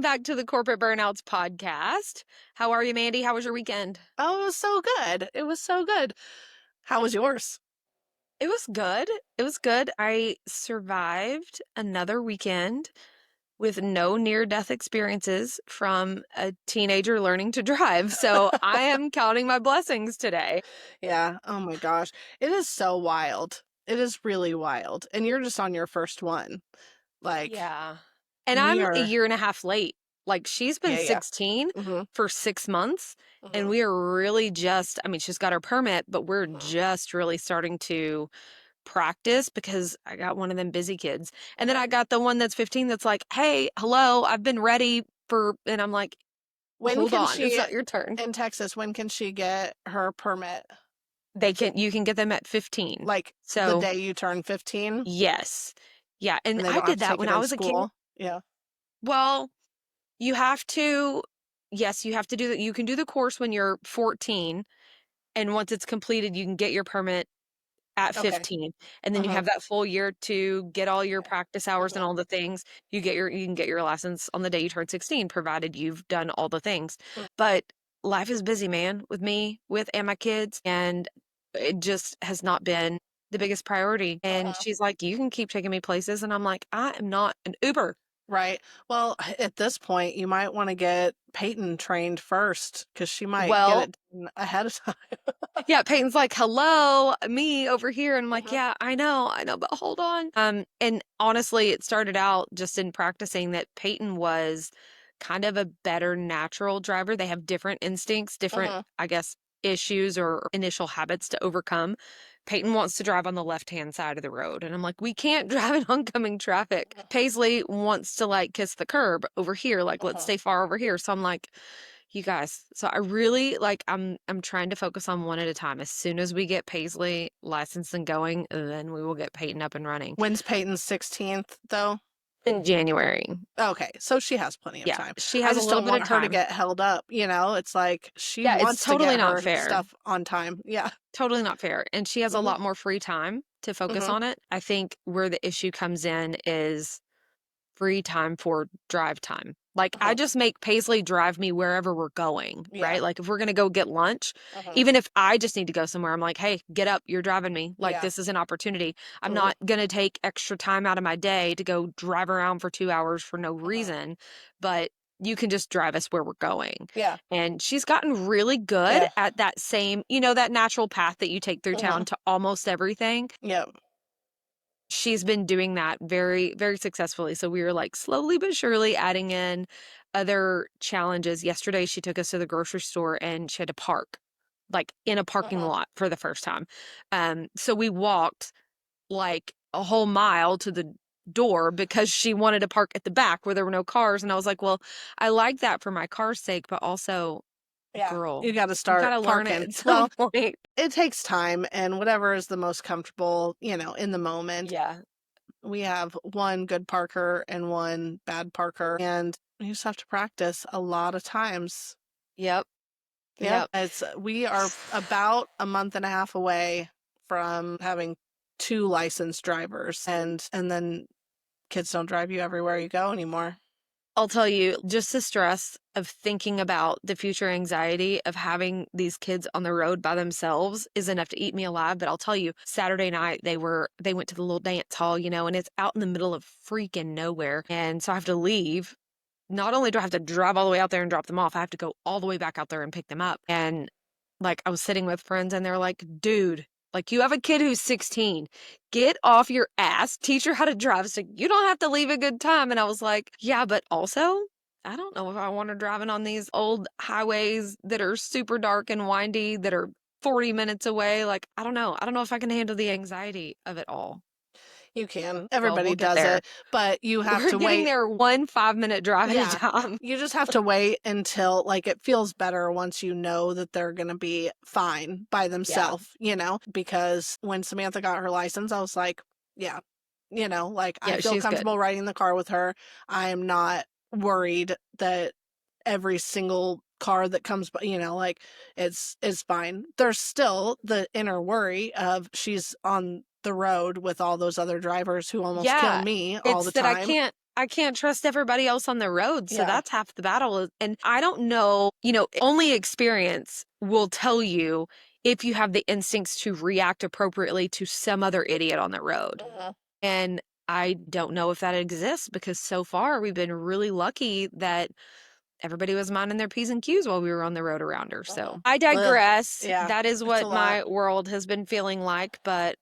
welcome back to the Corporate Burnouts podcast. How are you, Mandy? How was your weekend? Oh, it was so good. It was so good. How was yours? It was good. It was good. I survived another weekend with no near-death experiences from a teenager learning to drive. So I am counting my blessings today. Yeah. Oh my gosh. It is so wild. It is really wild. And you're just on your first one. Like, Yeah. And we I'm a are, year and a half late. Like, she's been yeah. 16 Mm-hmm. for 6 months, and Mm-hmm. we are really just, I mean, she's got her permit, but we're just really starting to practice because I got one of them busy kids. And then Mm-hmm. I got the one that's 15 that's like, hey, hello, I've been ready for, and I'm like, When hold can on, it's she, not your turn. in Texas, when can she get her permit? You can get them at 15. Like the So, day you turn 15 yes. Yeah. And and they I don't have did to that take when it I in was a kid. school? Yeah. Well, you have to, yes, you have to do that. You can do the course when you're 14. And once it's completed, you can get your permit at Okay. 15. And then you Uh-huh. have that full year to get all your Okay. practice hours and Mm-hmm. all the things. You can get your license on the day you turn 16, provided you've done all the things. But life is busy, man, with me, and my kids, and it just has not been the biggest priority. And Uh-huh. she's like, you can keep taking me places. And I'm like, I am not an Uber. Right. Well, at this point, you might want to get Peyton trained first because she might get Well, it done ahead of time. yeah, Peyton's like, hello, me over here. And I'm like, Mhm. yeah, I know, but hold on. And honestly, it started out just in practicing that Peyton was kind of a better natural driver. They have different instincts, different, Mhm. I guess, issues or initial habits to overcome. Peyton wants to drive on the left-hand side of the road. And I'm like, we can't drive in oncoming traffic. Paisley wants to like kiss the curb over here. Like, let's Mhm. stay far over here. So I'm like, you guys, so I really like I'm trying to focus on one at a time. As soon as we get Paisley licensed and going, then we will get Peyton up and running When's Peyton's 16th, though? in January. Okay, so she has plenty of Yeah, time. she I has a just little don't bit of want her to time. get held up, you know? It's like she Yeah, it's wants to totally get not her fair. stuff on time. Yeah. Totally not fair. And she has a Mhm. lot more free time to focus Mhm. on it. I think where the issue comes in is free time for drive time. Like, I Mhm. just make Paisley drive me wherever we're going, Yeah. right? Like, if we're gonna go get lunch, Mhm. even if I just need to go somewhere, I'm like, "Hey, get up, you're driving me. Like, Yeah. this is an opportunity. I'm Mhm. not gonna take extra time out of my day to go drive around for 2 hours for no Mhm. reason, but you can just drive us where we're going." Yeah. And she's gotten really good Yeah. at that same, that natural path that you take through town Mhm. to almost everything. Yep. She's been doing that very, very successfully. So we were like slowly but surely adding in other challenges. Yesterday, she took us to the grocery store and she had to park like in a parking Mhm. lot for the first time. So we walked like a whole mile to the door because she wanted to park at the back where there were no cars. And I was like, well, I like that for my car's sake, but also, Yeah. girl, You got to you got start to learn it parking. at some Well, point. it takes time and whatever is the most comfortable, in the moment. Yeah. We have one good parker and one bad parker, and we just have to practice a lot of times. Yep. Yep. Yep. We are about a month and a half away from having two licensed drivers, and then kids don't drive you everywhere you go anymore. I'll tell you, just the stress of thinking about the future anxiety of having these kids on the road by themselves is enough to eat me alive. But I'll tell you, Saturday night they went to the little dance hall, and it's out in the middle of freaking nowhere. And so I have to leave. Not only do I have to drive all the way out there and drop them off, I have to go all the way back out there and pick them up. And like I was sitting with friends and they're like, dude, like you have a kid who's 16. Get off your ass, teach her how to drive so you don't have to leave a good time. And I was like, yeah, but also I don't know if I want her driving on these old highways that are super dark and windy that are 40 minutes away. Like, I don't know. I don't know if I can handle the anxiety of it all. You can. Well, we'll Everybody get does there. it, but you have We're to getting wait. there one 5-minute drive at a Yeah. time. You just have to wait until like it feels better once you know that they're going to be fine by Yeah. themselves, because when Samantha got her license, I was like, yeah, like I Yeah, feel she's good. comfortable riding in the car with her. I am not worried that every single car that comes by, like it's fine. There's still the inner worry of she's on the road with all those other drivers who almost kill Yeah, me all it's the that I time. can't I can't trust everybody else on the road. So Yeah. that's half the battle. And I don't know, you know, only experience will tell you if you have the instincts to react appropriately to some other idiot on the road. Mhm. And I don't know if that exists because so far we've been really lucky that everybody was minding their P's and Q's while we were on the road around her. So Mhm. I Ugh. digress. Yeah, That is it's a what lot. my world has been feeling like. But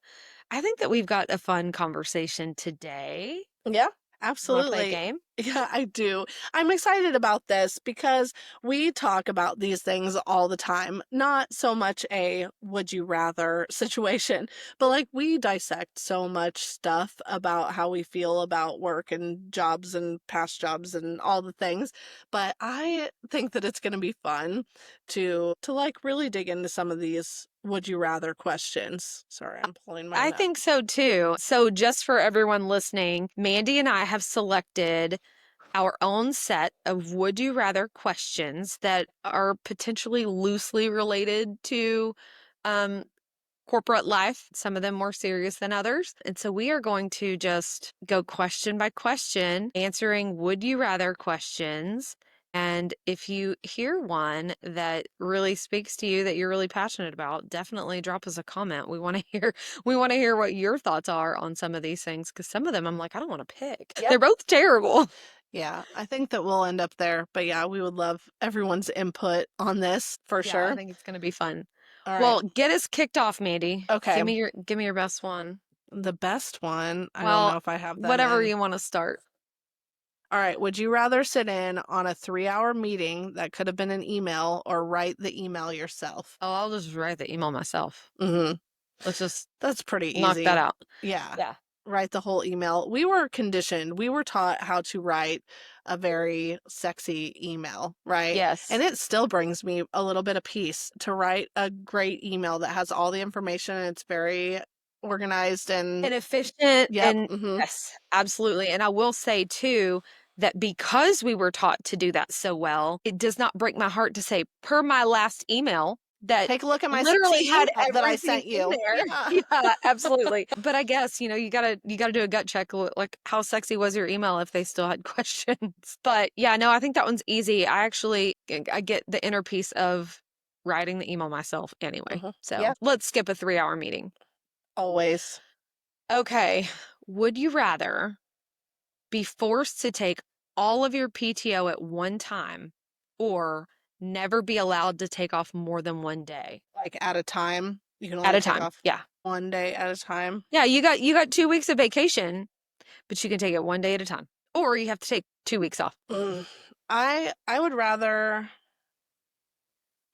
I think that we've got a fun conversation today. Yeah, Want to play a absolutely. game? Yeah, I do. I'm excited about this because we talk about these things all the time. Not so much a would you rather situation, but like we dissect so much stuff about how we feel about work and jobs and past jobs and all the things. But I think that it's going to be fun to like really dig into some of these would you rather questions. Sorry, I'm pulling my I note. think so too. So, just for everyone listening, Mandy and I have selected our own set of would you rather questions that are potentially loosely related to um, corporate life, some of them more serious than others. And so we are going to just go question by question, answering would you rather questions. And if you hear one that really speaks to you that you're really passionate about, definitely drop us a comment. We want to hear we want to hear what your thoughts are on some of these things because some of them I'm like I don't want to pick. Yep. They're both terrible. Yeah, I think that we'll end up there. But yeah, we would love everyone's input on this for Yeah, I sure. think it's going to be fun. All right. Well, get us kicked off, Mandy. Okay. Give me your best one. The best one, I don't know Well, if I have them whatever in. you want to start. All right. Would you rather sit in on a 3-hour meeting that could have been an email or write the email yourself? Oh, I'll just write the email myself. Mm-hmm. Let's just That's pretty knock that easy. out. Yeah. Yeah. Write the whole email. We were conditioned. We were taught how to write a very sexy email, right? Yes. And it still brings me a little bit of peace to write a great email that has all the information and it's very organized and And efficient yep. and Mm-hmm. yes, absolutely. And I will say too that because we were taught to do that so well, it does not break my heart to say, per my last email, that Take a look at my literally sexy had email that I everything sent in you. there. Yeah. Yeah, absolutely. But I guess, you know, you gotta do a gut check. Like, how sexy was your email if they still had questions? But yeah, no, I think that one's easy. I get the inner piece of writing the email myself anyway. Hmm. So Yep. let's skip a 3 hour meeting. Always. Okay. Would you rather be forced to take all of your PTO at one time or never be allowed to take off more than one day Like at a time. You can at only a take time? off Yeah. one day at a time. Yeah, you got 2 weeks of vacation, but you can take it one day at a time. Or you have to take 2 weeks off. Mm. I would rather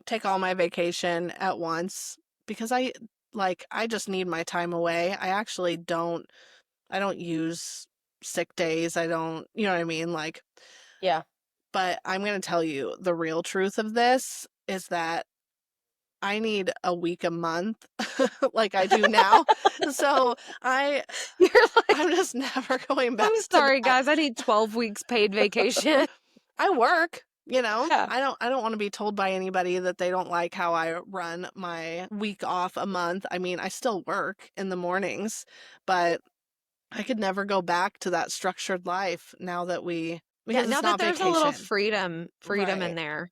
take all my vacation at once because I just need my time away. I don't use sick days. I don't, you know what I mean? Like, Yeah. but I'm going to tell you the real truth of this is that I need a week a month like I do now. So I You're like, I'm just never going back I'm to sorry, that. guys. I need 12 weeks paid vacation. I work, you know. Yeah. I don't want to be told by anybody that they don't like how I run my week off a month. I mean, I still work in the mornings, but I could never go back to that structured life now that we Yeah. because Now it's that not there's a little vacation. freedom in Right. there.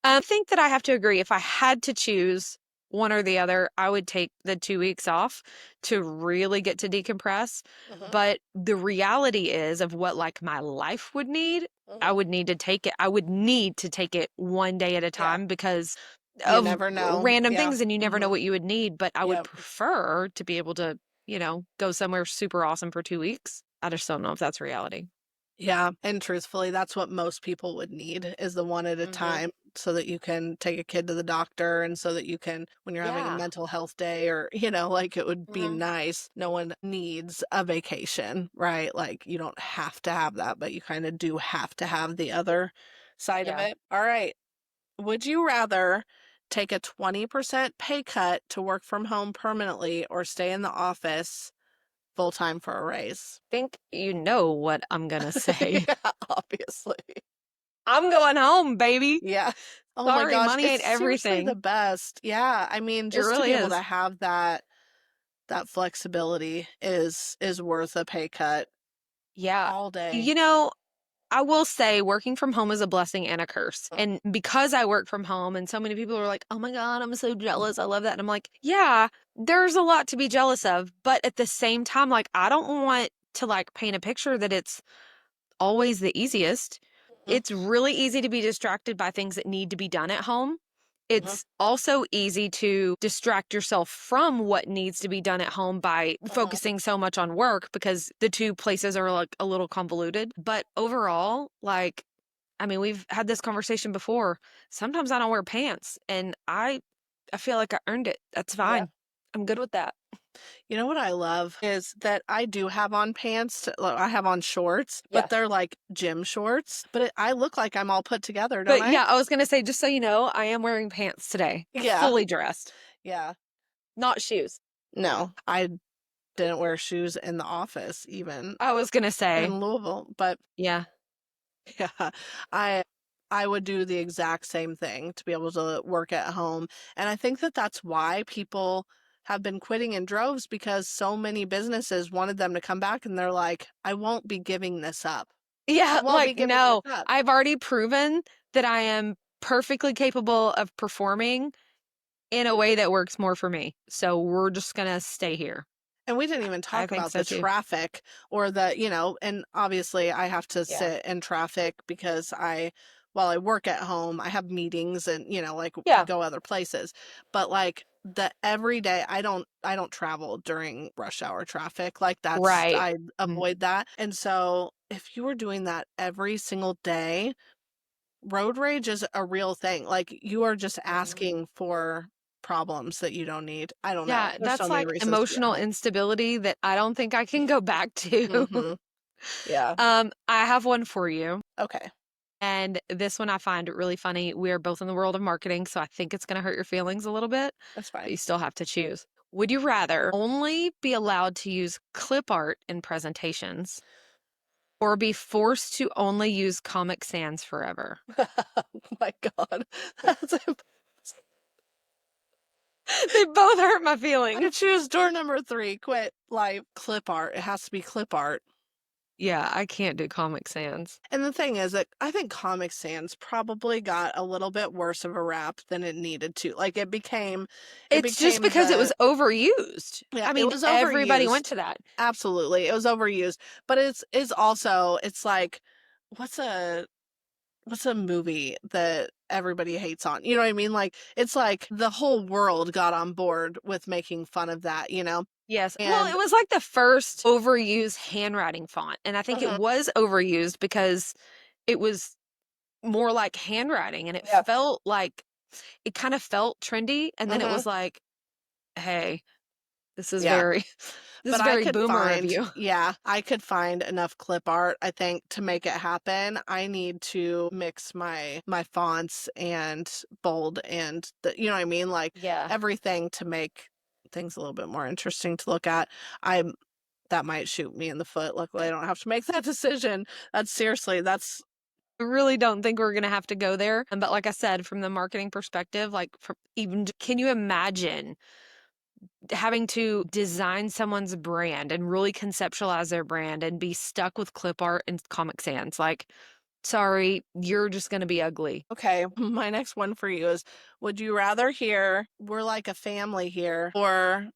I think that I have to agree. If I had to choose one or the other, I would take the 2 weeks off to really get to decompress. Mhm. But the reality is of what like my life would need, I Mhm. would need to take it. I would need to take it one day at a Yeah. time because You of never know. random Yeah. things and you never know Mhm. what you would need. But I would Yep. prefer to be able to, you know, go somewhere super awesome for 2 weeks. I just don't know if that's reality. Yeah, and truthfully, that's what most people would need is the one at a Hmm. time so that you can take a kid to the doctor and so that you can when you're having a Yeah. mental health day or, like it would be Hmm. nice. No one needs a vacation, right? Like you don't have to have that, but you kind of do have to have the other side of Yeah. it. All right. Would you rather take a 20% pay cut to work from home permanently or stay in the office full time for a raise? Think you know what I'm gonna say. Yeah, obviously. I'm going home, baby. Yeah. Oh my Sorry, gosh, money it's ain't seriously the everything. best. Yeah, I mean, It just to really be able to is. have that flexibility is worth a pay cut. Yeah. all day. You know, I will say working from home is a blessing and a curse. And because I work from home and so many people are like, "Oh my God, I'm so jealous. I love that." And I'm like, "Yeah, there's a lot to be jealous of." But at the same time, like I don't want to like paint a picture that it's always the easiest. Mhm, It's really easy to be distracted by things that need to be done at home. mhm, It's also easy to distract yourself from what needs to be done at home by mhm. focusing so much on work because the two places are like a little convoluted. But overall, like, I mean, we've had this conversation before. Sometimes I don't wear pants and I feel like I earned it. That's Yeah. fine. I'm good with that. You know what I love is that I do have on pants, like, I have on shorts, but Yeah. they're like gym shorts, but I look like I'm all put together, don't But I? yeah, I was going to say, just so you know, I am wearing pants today, Yeah, fully dressed, yeah. not shoes. No, I didn't wear shoes in the office even I was going to say, in Louisville, but yeah. yeah, I I would do the exact same thing to be able to work at home, and I think that that's why people have been quitting in droves because so many businesses wanted them to come back and they're like, "I won't be giving this up. I Yeah, won't be like, giving this no, up." I've already proven that I am perfectly capable of performing in a way that works more for me. So we're just gonna stay here. And we didn't even I talk think about so the too. traffic or the, and obviously I have to Yeah. sit in traffic because while I work at home, I have meetings and, like Yeah. go other places. But like the everyday, I don't travel during rush hour traffic. Like Right. I Mm, avoid that. And so if you were doing that every single day, road rage is a real thing. Like you are just mhm. asking for problems that you don't need. I don't know. Yeah, There's so that's many like reasons to be at emotional home. instability that I don't think I can go back to. Mhm. Yeah. I have one for you. Okay. And this one I find really funny. We are both in the world of marketing, so I think it's going to hurt your feelings a little bit, That's but fine. you still have to choose. Would you rather only be allowed to use clip art in presentations or be forced to only use Comic Sans forever? Oh my God. That's They both hurt my I feelings. choose door number 3, quit life. Clip art. It has to be clip art. Yeah, I can't do Comic Sans. And the thing is that I think Comic Sans probably got a little bit worse of a rap than it needed to. Like it It's just became because it was the overused. yeah, I it mean, was everybody went overused. to that. Absolutely. It was overused. But it's also it's like what's a what's a movie that everybody hates on? You know what I mean? Like it's like the whole world got on board with making fun of that, you know? Yes. Well, And it was like the first overused handwriting font. And I think it mhm, was overused because it was more like handwriting and it yeah. felt like it kind of felt trendy. And then it Mhm, was like, hey, this is yeah. very, this is But I very could boomer of find you. yeah, I could find enough clip art, I think, to make it happen. I need to mix my fonts and bold and you know what I mean? Like Yeah. everything to make things a little bit more interesting to look at. I that might shoot me in the foot. Luckily, I don't have to make that decision. That's seriously, that's I really don't think we're going to have to go there. But like I said, from the marketing perspective, like from even, can you imagine having to design someone's brand and really conceptualize their brand and be stuck with clip art and Comic Sans? Like, sorry, you're just going to be ugly. okay. My next one for you is would you rather hear we're like a family here or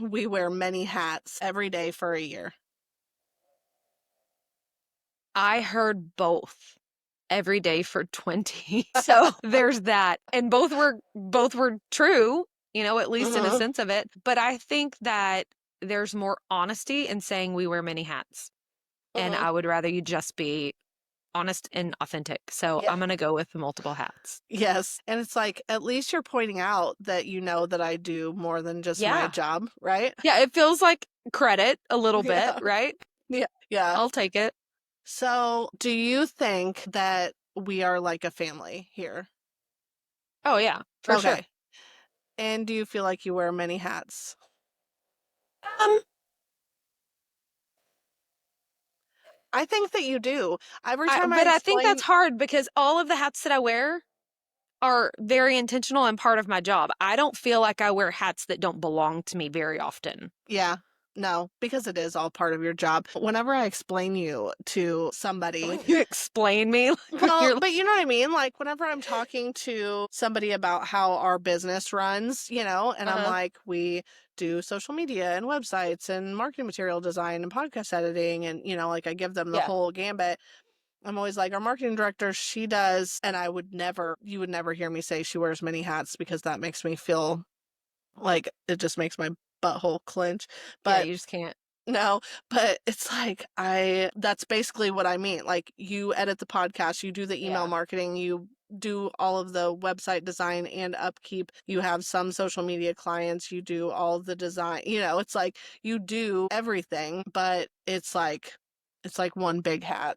we wear many hats every day for a year? I heard both every day for 20. So there's that. And both were true, at least in a Mhm, sense of it. But I think that there's more honesty in saying we wear many hats. And mhm. I would rather you just be honest and authentic. So Yeah. I'm gonna go with the multiple hats. Yes. And it's like at least you're pointing out that you know that I do more than just my Yeah. job, right? Yeah, it feels like credit a little bit, Yeah. right? Yeah. Yeah. I'll take it. So, do you think that we are like a family here? Oh yeah, for sure. Okay. And do you feel like you wear many hats? Um, I think that you do. Every time I but I think that's explain, hard because all of the hats that I wear are very intentional and part of my job. I don't feel like I wear hats that don't belong to me very often. yeah. No, because it is all part of your job. Whenever I explain you to somebody, When you explain me, like, when well, you're but you know what I mean? Like, whenever I'm talking to somebody about how our business runs, and I'm uh-huh. like, we do social media and websites and marketing material design and podcast editing, and, like I give them the Yeah. whole gambit. I'm always like, our marketing director, she does, and you would never hear me say she wears many hats because that makes me feel like it just makes my butthole clench. Yeah, But you just can't. no, but it's like that's basically what I mean. Like, you edit the podcast, you do the email Yeah. marketing, you do all of the website design and upkeep. You have some social media clients, you do all the design. It's like you do everything, but it's like one big hat.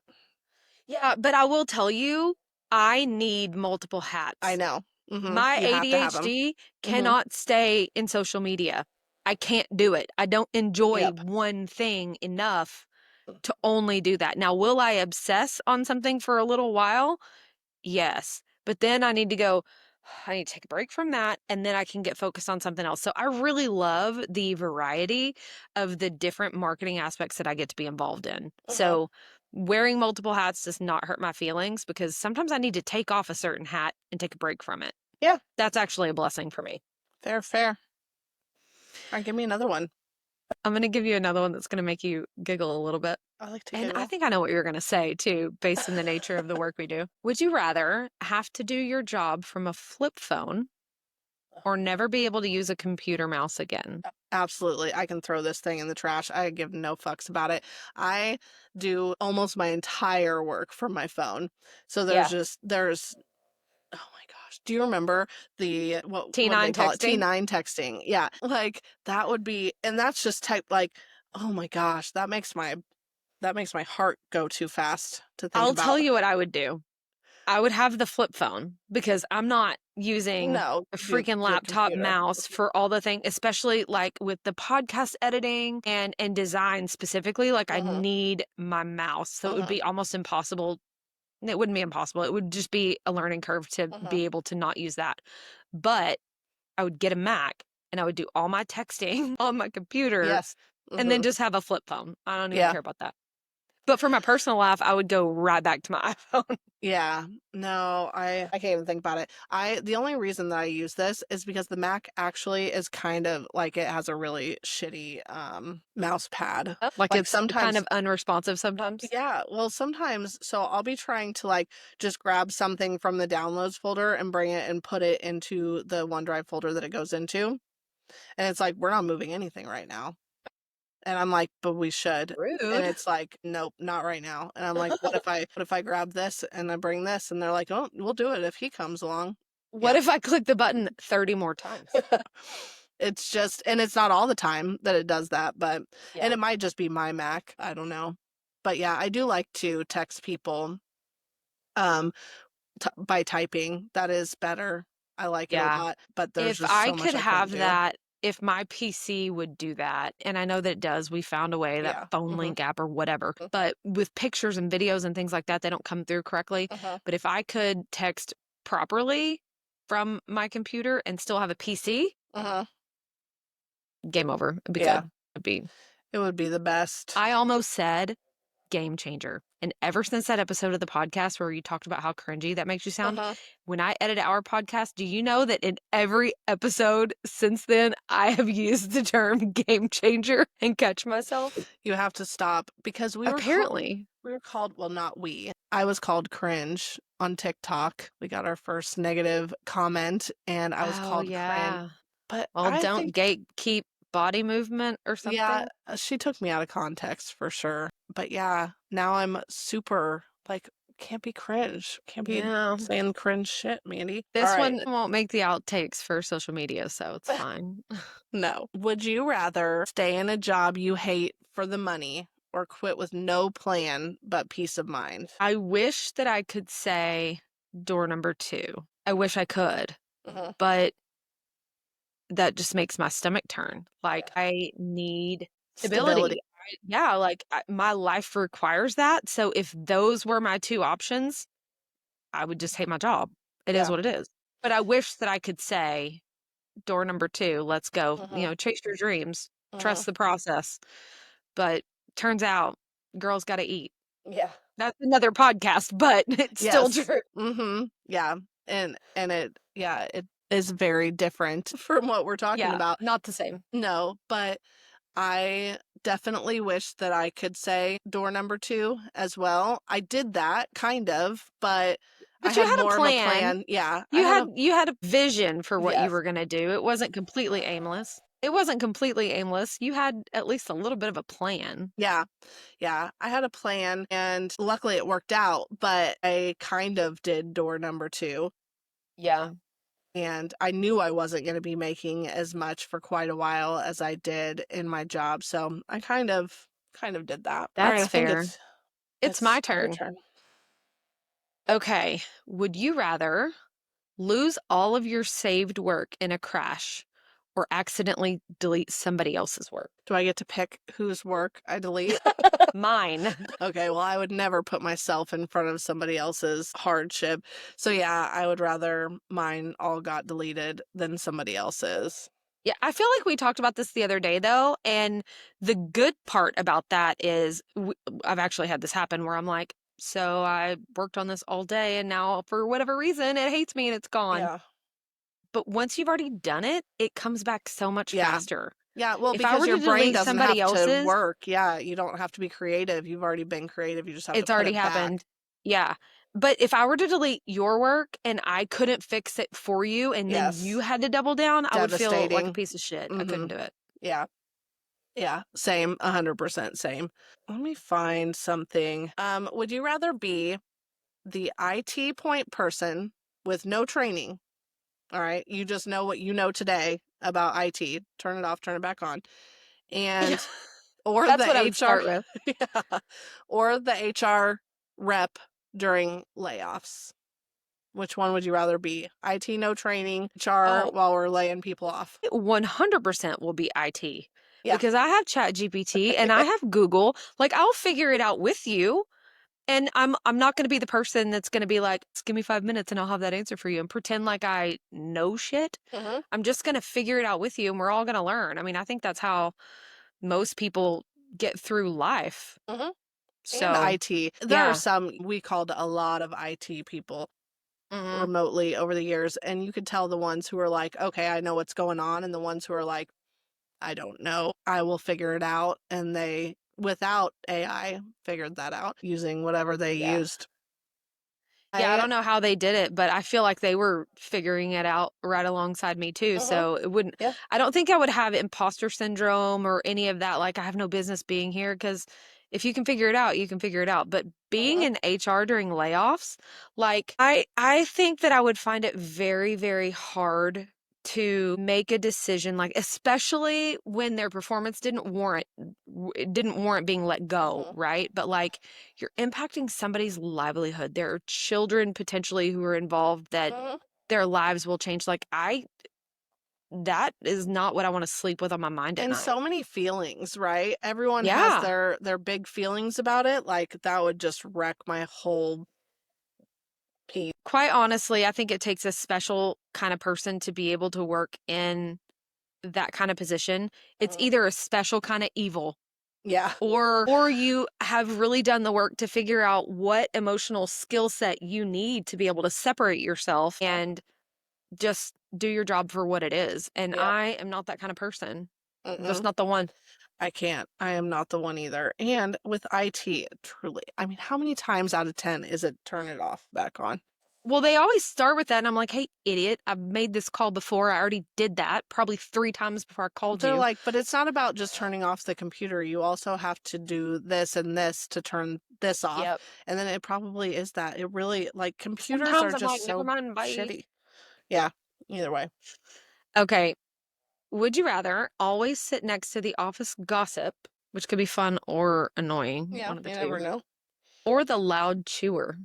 Yeah, but I will tell you, I need multiple I hats. know. My You have to have them. ADHD Mhm. cannot stay in social media. I can't do it. I don't enjoy Yep. one thing enough to only do that. Now, will I obsess on something for a little while? Yes. But then I need to go, I need to take a break from that, and then I can get focused on something else. So I really love the variety of the different marketing aspects that I get to be involved in. Uh-huh. So wearing multiple hats does not hurt my feelings because sometimes I need to take off a certain hat and take a break from it. Yeah. That's actually a blessing for me. Fair, fair. All right, give me another one. I'm going to give you another one that's going to make you giggle a little bit. I like to And I giggle. think I know what you're going to say too, based on the nature of the work we do. Would you rather have to do your job from a flip phone or never be able to use a computer mouse again? Absolutely. I can throw this thing in the trash. I give no fucks about it. I do almost my entire work from my phone. So Yeah. there's oh my gosh. Do you remember the what do they T9 call it? texting? T9 texting. Yeah. Like that would be, and that's just type like, oh my gosh, that makes my heart go too fast to think I'll tell about. you what I would do. I would have the flip phone because I'm not using No, a do freaking the laptop computer. mouse for all the things, especially like with the podcast editing and design specifically. Like I Mhm. need my mouse. So it would Mhm. be almost impossible. It wouldn't be impossible. It would just be a learning curve to Mhm. be able to not use that. But I would get a Mac and I would do all my texting on my computer Yes. and then Mhm. just have a flip phone. I don't even Yeah. care about that. But for my personal life, I would go right back to my iPhone. Yeah. No, I can't even think about it. The only reason that I use this is because the Mac actually is kind of like it has a really shitty mouse pad. Like Like it's kind sometimes of unresponsive sometimes. yeah, well sometimes so I'll be trying to like just grab something from the downloads folder and bring it and put it into the OneDrive folder that it goes into. And it's like we're not moving anything right now. And I'm like, but we should. And Rude. it's like, nope, not right now. And I'm like, what if I grab this and I bring this? And they're like, oh, we'll do it if he comes along. What Yeah. if I click the button 30 more times? It's just, and it's not all the time that it does that, and Yeah. it might just be my Mac. I don't know. But yeah, I do like to text people um by typing. That is better. I like it a Yeah. lot, but there's If just I so much could I couldn't have do. that, if my PC would do that, and I know that it does, we found a way, that Yeah. phone Hmm. link app or whatever, but with pictures and videos and things like that, they don't come through correctly. Uh-huh. But if I could text properly from my computer and still have a PC, Uh-huh. game over. It'd be Yeah. good. It'd be. It would be the best. I almost said game changer. And ever since that episode of the podcast where you talked about how cringy that makes you sound, Uh-huh. when I edit our podcast, do you know that in every episode since then, I have used the term game changer and catch myself? You have to stop because Apparently. we were called, well, not we. I was called cringe on TikTok. We got our first negative comment and I was Oh, called cringe. yeah. But Well, I don't think, gatekeep body movement or yeah, something. she took me out of context for sure. But yeah, now I'm super like, can't be cringe. Can't be Yeah. saying cringe shit, Mandy. All This right. one won't make the outtakes for social media, so it's fine. No. Would you rather stay in a job you hate for the money or quit with no plan but peace of mind? I wish that I could say door number 2. I wish I could, Mhm. but that just makes my stomach turn. Like, Yeah. I need Stability. stability. Yeah, like, my life requires that, so if those were my 2 options, I would just hate my job. It is Yeah. what it is. But I wish that I could say, "Door number 2, let's go, Mhm. chase your dreams." Mhm. Trust the process. But turns out girls got to eat. Yeah. That's another podcast, but it's still Yes. true. Mhm. Yeah. And it is very different from what we're talking Yeah, about. not the same. No, but I definitely wish that I could say door number 2 as well. I did that kind of, but I But you had had a more of a plan. plan. Yeah, I had a You had a vision for what you yes. were gonna do. It wasn't completely aimless. It wasn't completely aimless. You had at least a little bit of a plan. Yeah. Yeah, I had a plan and luckily it worked out, but I kind of did door number 2 Yeah. and I knew I wasn't going to be making as much for quite a while as I did in my job. So I kind of did that. All right, That's I think fair. It's my it's your turn. turn. Okay. Would you rather lose all of your saved work in a crash or accidentally delete somebody else's work? Do I get to pick whose work I delete? Mine. Okay, well, I would never put myself in front of somebody else's hardship. So yeah, I would rather mine all got deleted than somebody else's. Yeah, I feel like we talked about this the other day though, and the good part about that is I've actually had this happen where I'm like, so I worked on this all day and now for whatever reason it hates me and it's gone. Yeah. But once you've already done it, it comes back so much Yeah. faster. Yeah, well, If I because were your to brain delete doesn't somebody have to else's, work. Yeah, you don't have to be creative. You've already been creative. You just have to it's put already it back. happened. Yeah. But if I were to delete your work and I couldn't fix it for you and then you Yes. had to double down, I would feel like a Devastating. piece of shit. I couldn't Mhm. do it. Yeah. Yeah, same, 100% same. Let me find something. Would you rather be the IT point person with no training? All right, you just know what you know today about IT. Turn it off, turn it back on. Yeah. And or That's the what I would HR start with. yeah, or the HR rep during layoffs. Which one would you rather be? IT no training, HR Oh, while we're laying people off. 100% will be IT Yeah. because I have Chat GPT and I have Google. Like I'll figure it out with you. And I'm not going to be the person that's going to be like, "Just give me 5 minutes and I'll have that answer for you," and pretend like I know shit. Mhm. I'm just going to figure it out with you and we're all going to learn. I mean, I think that's how most people get through life. Mhm. And So, IT. There are yeah. some we called a lot of IT people Hmm. remotely over the years, and you could tell the ones who are like, "Okay, I know what's going on," and the ones who are like, "I don't know. I will figure it out." And they, without AI, figured that out using whatever they Yeah. used. Yeah, I I don't know how they did it, but I feel like they were figuring it out right alongside me too. Mhm. So it wouldn't, Yeah. I don't think I would have imposter syndrome or any of that. Like, I have no business being here because if you can figure it out, you can figure it out. But being Mhm. in HR during layoffs, like, I think that I would find it very, very hard to make a decision, like, especially when their performance didn't warrant being let go, Mhm. right? But like, you're impacting somebody's livelihood. There are children potentially who are involved that Mhm. their lives will change. Like, that is not what I want to sleep with on my mind at And night. so many feelings, right? Everyone has Yeah. their big feelings about it. Like that would just wreck my whole piece. Quite honestly, I think it takes a special kind of person to be able to work in that kind of position. It's Mhm. either a special kind of evil Yeah. or you have really done the work to figure out what emotional skill set you need to be able to separate yourself and just do your job for what it is. And Yeah. I am not that kind of person. I'm just Mm-mm. not the one. I can't. I am not the one either. And with IT, truly, I mean, how many times out of 10 is it turn it off back on? Well, they always start with that. And I'm like, hey, idiot, I've made this call before. I already did that probably 3 times before I called They're you. like, but it's not about just turning off the computer. You also have to do this and this to turn this off. Yep. And then it probably is that. It really, like, computers are Sometimes I'm like, just never so mind, bye. shitty. Yeah, either way. Okay. Would you rather always sit next to the office gossip, which could be fun or annoying, Yeah, one of the you never two, know. or the loud chewer?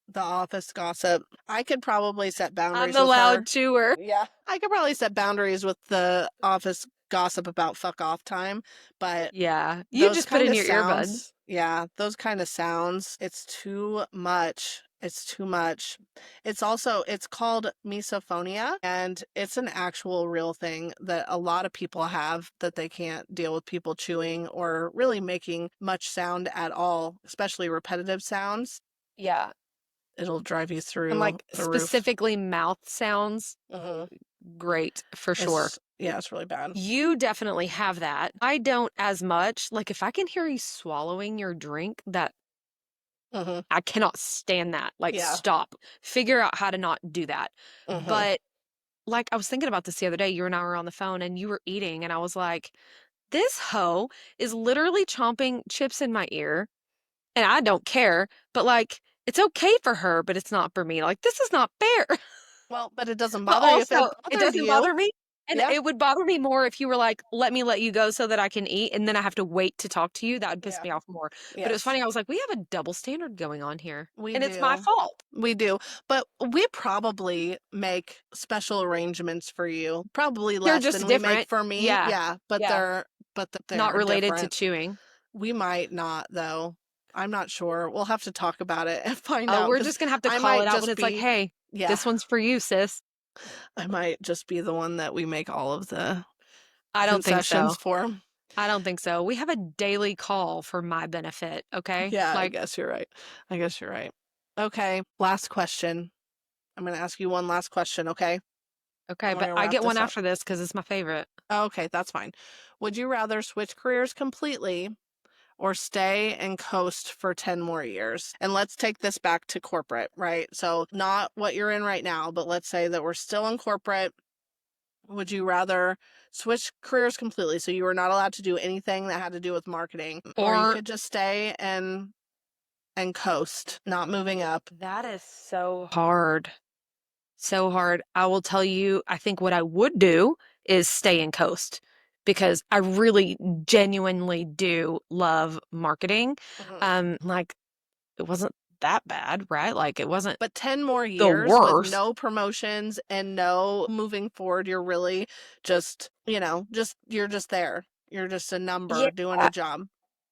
The office gossip. I could probably set I'm boundaries the with her. loud chewer. Yeah. I could probably set boundaries with the office gossip about fuck off time, but Yeah. You those just put kind in of your earbuds. sounds, yeah, those kind of sounds, it's too much. It's too much. It's called misophonia, and it's an actual real thing that a lot of people have, that they can't deal with people chewing or really making much sound at all, especially repetitive sounds. Yeah. It'll drive you And through like the roof. specifically mouth sounds, Hmm. great for sure. Yeah, it's really bad. You definitely have that. I don't as much. Like if I can hear you swallowing your drink, that Hmm. I cannot stand that. Like Yeah. stop. Figure out how to not do that. Hmm. But like I was thinking about this the other day, you and I were on the phone and you were eating and I was like, this hoe is literally chomping chips in my ear and I don't care, but like it's okay for her, but it's not for me. Like this is not fair. Well, but it doesn't But bother you if it also, it bothered doesn't you. bother me, and Yeah. it would bother me more if you were like, "Let me let you go so that I can eat," and then I have to wait to talk to you. That would piss Yeah. me off more. But it was Yes, funny, I was like, "We have a double standard going on here, we and it's my do. fault." We do. But we probably make special arrangements for you. Probably They're less just than we make different. for me. Yeah, Yeah, yeah. but Not they're related to different. chewing. We might not though. I'm not sure. We'll have to talk about it and find Oh, out, we're because just gonna have to I call it might out when just it's like, be, "Hey, yeah, this one's for you, sis." I might just be the one that we make all of the I don't think concessions so. for. I don't think so. We have a daily call for my benefit, okay? Yeah, I Like, guess you're right. I guess you're right. Okay, last question. I'm going to ask you one last question, okay? okay, And we're but going to I wrap get one this up. after this because it's my favorite. Okay, that's fine. Would you rather switch careers completely or stay and coast for 10 more years? And let's take this back to corporate, right? So, not what you're in right now, but let's say that we're still in corporate. Would you rather switch careers completely, so you were not allowed to do anything that had to do with marketing, or you Or could just stay and coast, not moving up? that is so hard. So hard. I will tell you, I think what I would do is stay in Coast because I really genuinely do love marketing. Mhm. Like it wasn't that bad, right? Like it wasn't But 10 more the years with worst. no promotions and no moving forward, you're really just, you're just there. You're just a Yeah. number doing a job.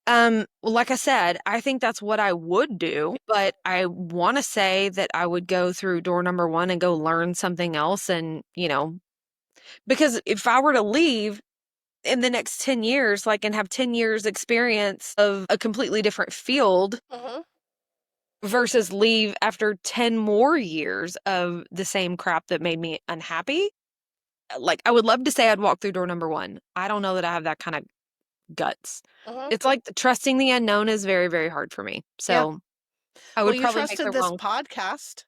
Well, like I said, I think that's what I would do, but I want to say that I would go through door number one and go learn something else and, because if I were to leave in the next 10 years, like, and have 10 years experience of a completely different field Mhm. versus leave after 10 more years of the same crap that made me unhappy. Like, I would love to say I'd walk through door number one. I don't know that I have that kind of guts. Mhm. It's like trusting the unknown is very, very hard for me. Yeah. So I Well, would you probably make trusted the this wrong. podcast.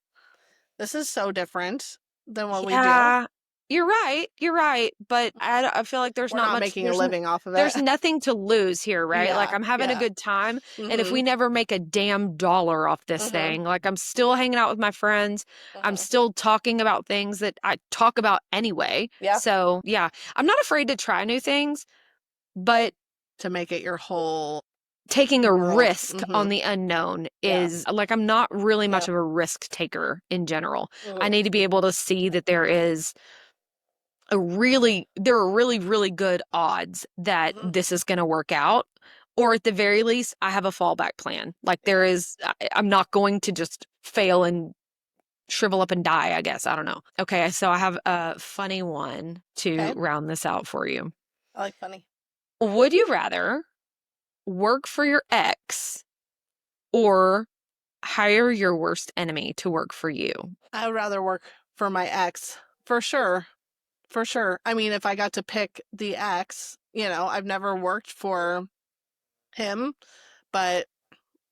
This is so different than what we do. Yeah, you're right. You're right. But I feel like there's We're not not much, making a living off of it. there's nothing to lose here, right? Like Yeah. I'm having a Yeah. good time. And if we Mhm. never make a damn dollar off this Mhm. thing, like I'm still hanging out with my friends. I'm Mhm. still talking about things that I talk about anyway. Yeah. So yeah, I'm not afraid to try new things, but To make it your whole taking a world. risk on Mhm. the unknown Yeah. is like I'm not really Yeah. much of a risk taker in general. I Mhm. need to be able to see that there are really, really good odds that Mhm. this is going to work out. Or at the very least, I have a fallback plan. Like Yeah. I'm not going to just fail and shrivel up and die, I guess. I don't know. Okay, so I have a funny one to Okay. round this out for you. I like funny. Would you rather work for your ex or hire your worst enemy to work for you? I would rather work for my ex, for sure. For sure. I mean, if I got to pick the ex, I've never worked for him, but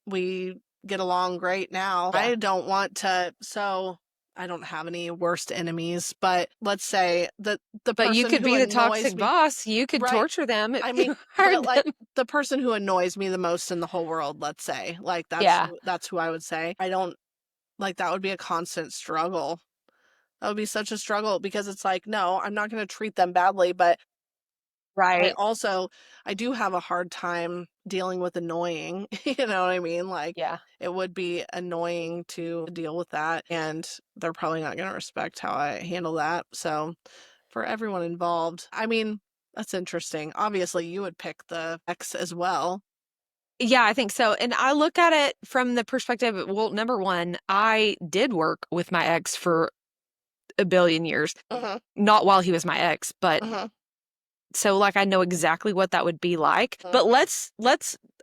we get along great now. Yeah. I don't want to, so I don't have any worst enemies, but let's say that the But you person could who be the annoys toxic me, boss. You could right? torture them if I mean, you but hired like them. the person who annoys me the most in the whole world, let's say, like Yeah. that's who I would say. I don't like that would be a constant struggle. That would be such a struggle because it's like, no, I'm not going to treat them badly, but I Right. also I do have a hard time dealing with annoying, you know what I mean? Like Yeah. it would be annoying to deal with that and they're probably not going to respect how I handle that. So for everyone involved, I mean, that's interesting. Obviously, you would pick the ex as well. Yeah, I think so. And I look at it from the perspective, well, number one, I did work with my ex for a billion years, Uh-huh. not while he was my ex, but Uh-huh. so like I know exactly what that would be like. But let's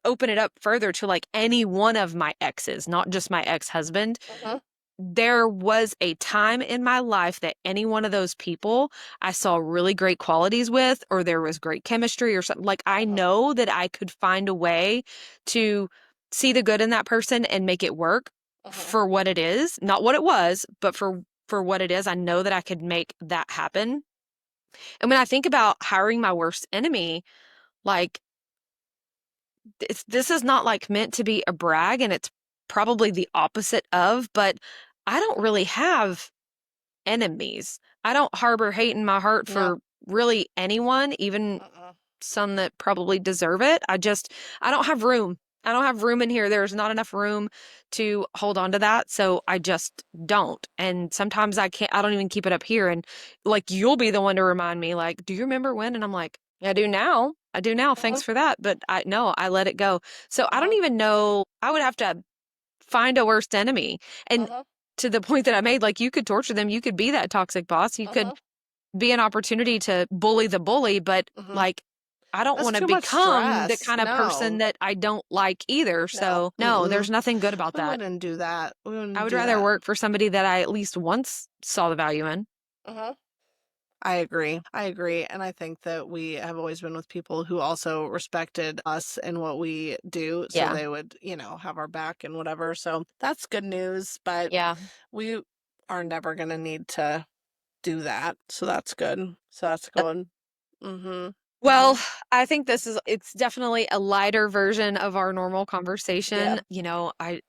open it up further to like any one of my exes, not just my ex-husband. Uh-huh. There was a time in my life that any one of those people I saw really great qualities with, or there was great chemistry or something. Like I Uh-huh. know that I could find a way to see the good in that person and make it work Uh-huh. for what it is, not what it was, but for what it is. I know that I could make that happen. And when I think about hiring my worst enemy, like this is not like meant to be a brag and it's probably the opposite of, but I don't really have enemies. I don't harbor hate in my heart No. for really anyone, even Uh-uh. some that probably deserve it. I don't have room. I don't have room in here. There's not enough room to hold on to that. So I just don't. And sometimes I don't even keep it up here. And like, you'll be the one to remind me, like, do you remember when? And I'm like, I do now. I do now. Uh-huh. Thanks for that. But no, I let it go. So I don't Uh-huh. even know. I would have to find a worst enemy. And Uh-huh. to the point that I made, like, you could torture them. You could be that toxic boss. You could Uh-huh. be an opportunity to bully the bully, but Uh-huh. like, I don't That's want to too much become the stress. kind of person No. that I don't like either. No. So, no, Mm-mm. there's nothing good about We that. wouldn't do that. We I wouldn't would do rather that. work for somebody that I at least once saw the value in. Uh-huh. I agree. I agree. And I think that we have always been with people who also respected us and what we do. So Yeah. they would, have our back and whatever. So that's good news. But Yeah. we are never going to need to do that. So that's good. So that's good. Mm-hmm. Mm-hmm. Well, I think it's definitely a lighter version of our normal conversation. Yeah.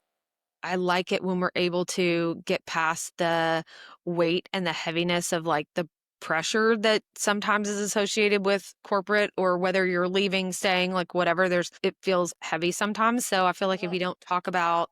I like it when we're able to get past the weight and the heaviness of like the pressure that sometimes is associated with corporate or whether you're leaving, staying, like whatever, it feels heavy sometimes. So I feel like if Uh-huh. you don't talk about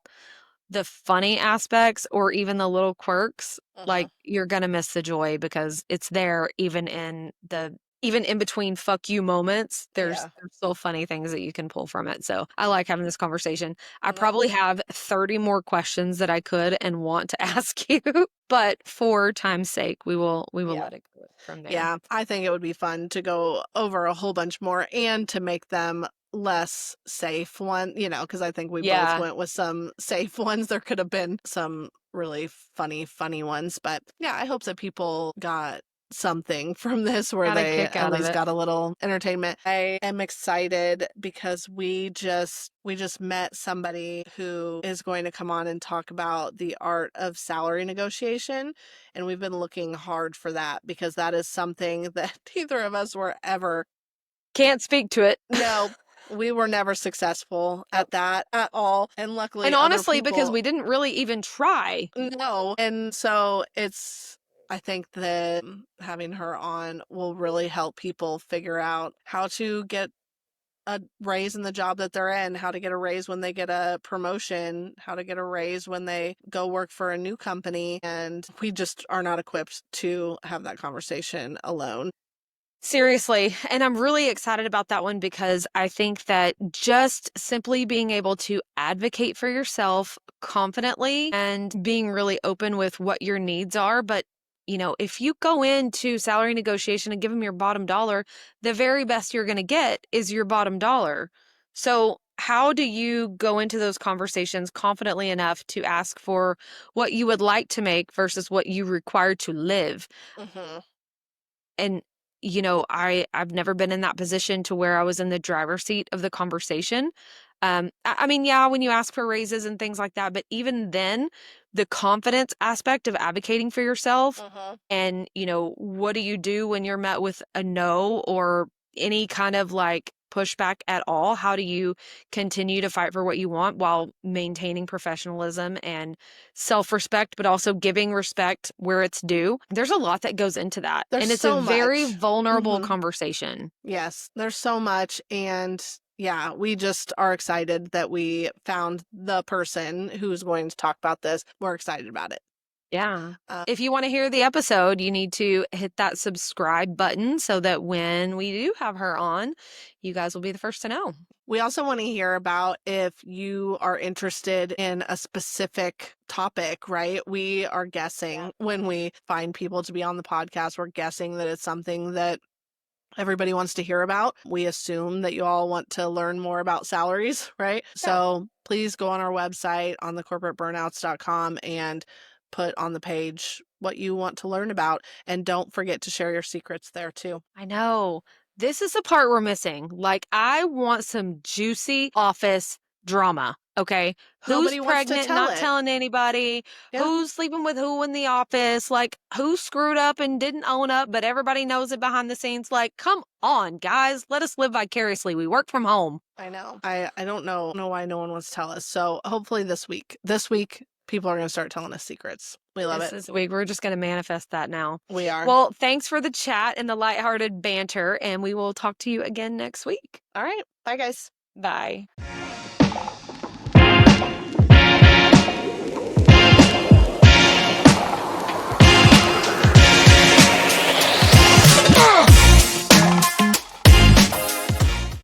the funny aspects or even the little quirks, Uh-huh. like you're gonna miss the joy because it's there even in between fuck you moments, Yeah. there's still funny things that you can pull from it. So I like having this conversation. I Uh-huh. probably have 30 more questions that I could and want to ask you, but for time's sake, we will Yeah. let it go from there. Yeah, I think it would be fun to go over a whole bunch more and to make them less safe because I think we both Yeah, went with some safe ones. There could have been some really funny ones, but yeah, I hope that people got something from this where got a they kick at out of least it. got a little entertainment. I am excited because we just met somebody who is going to come on and talk about the art of salary negotiation, and we've been looking hard for that because that is something that neither of us were ever. Can't speak to it. No, we were never successful Yep. at that at all. And And luckily, other honestly, because people we didn't really even try. know. And so I think that having her on will really help people figure out how to get a raise in the job that they're in, how to get a raise when they get a promotion, how to get a raise when they go work for a new company. And we just are not equipped to have that conversation alone. Seriously. And I'm really excited about that one because I think that just simply being able to advocate for yourself confidently and being really open with what your needs are. But, if you go into salary negotiation and give them your bottom dollar, the very best you're going to get is your bottom dollar. So, how do you go into those conversations confidently enough to ask for what you would like to make versus what you require to live? Hmm. And I've never been in that position to where I was in the driver's seat of the conversation. I mean, yeah, when you ask for raises and things like that, but even then, the confidence aspect of advocating for yourself Hmm. and, what do you do when you're met with a no or any kind of like pushback at all? How do you continue to fight for what you want while maintaining professionalism and self-respect, but also giving respect where it's due? There's a lot that goes into that. There's And it's a so very much. vulnerable Hmm. conversation. Yes, there's so much. And yeah, we just are excited that we found the person who's going to talk about this. We're excited about it. Yeah. Uh, If you want to hear the episode, you need to hit that subscribe button so that when we do have her on, you guys will be the first to know. we also want to hear about if you are interested in a specific topic, right? We are guessing when we find people to be on the podcast, we're guessing that it's something that everybody wants to hear about. We assume that you all want to learn more about salaries, right? Yeah. So please go on our website on thecorporateburnouts.com and put on the page what you want to learn about. And don't forget to share your secrets there too. I know. This is the part we're missing. Like, I want some juicy office drama. Okay. Who's Nobody wants to pregnant, tell not it. telling anybody? Yeah, Who's sleeping with who in the office? Like, who screwed up and didn't own up, but everybody knows it behind the scenes? Like, come on, guys. Let us live vicariously. We work from home. I know. I don't know why no one wants to tell us. So hopefully this week, people are going to start telling us secrets. We love This it. is we're just going to manifest that now. We are. Well, thanks for the chat and the lighthearted banter, and we will talk to you again next week. All right. Bye, guys. Bye.